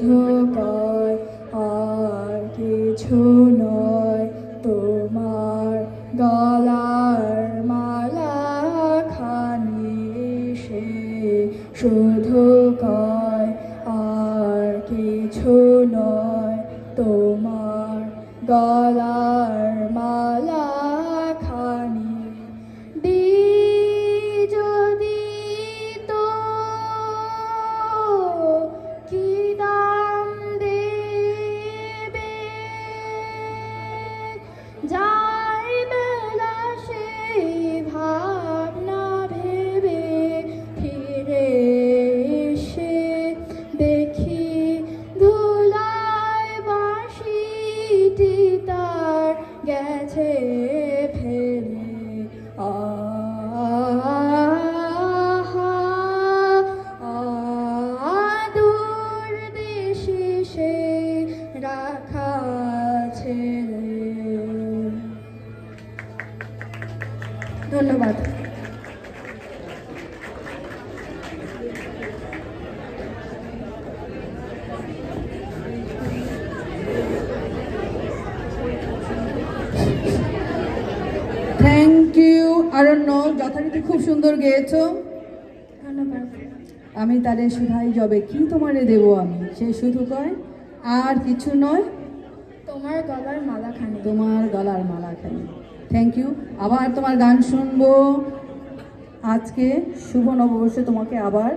শুধু কয় আর কিছু নয়, তোমার গলার মালা খানি সে শুধু কয় আর কিছু নয়, তোমার গলার মালা খানি যদি তো কি দাম দেবে, যাই বেলা সেই ভাবনা ভেবে ফিরে এসে দেখি ধুলায় বাঁশিটি তার গেছে ফেলে। দূর দেশে সে রাখা ছেলে। ধন্যবাদ। থ্যাংক ইউ আরণ্য, যথারীতি খুব সুন্দর গেয়েছো। ধন্যবাদ। আমি তারে শুধাই যাবে কি তোমারে দেব আমি, সে শুধু কয় আর কিছু নয়, তোমার গলার মালাখানি। তোমার গলার মালাখানি। Thank you. আবার তোমার গান শুনবো আজকে। শুভ নববর্ষে তোমাকে আবার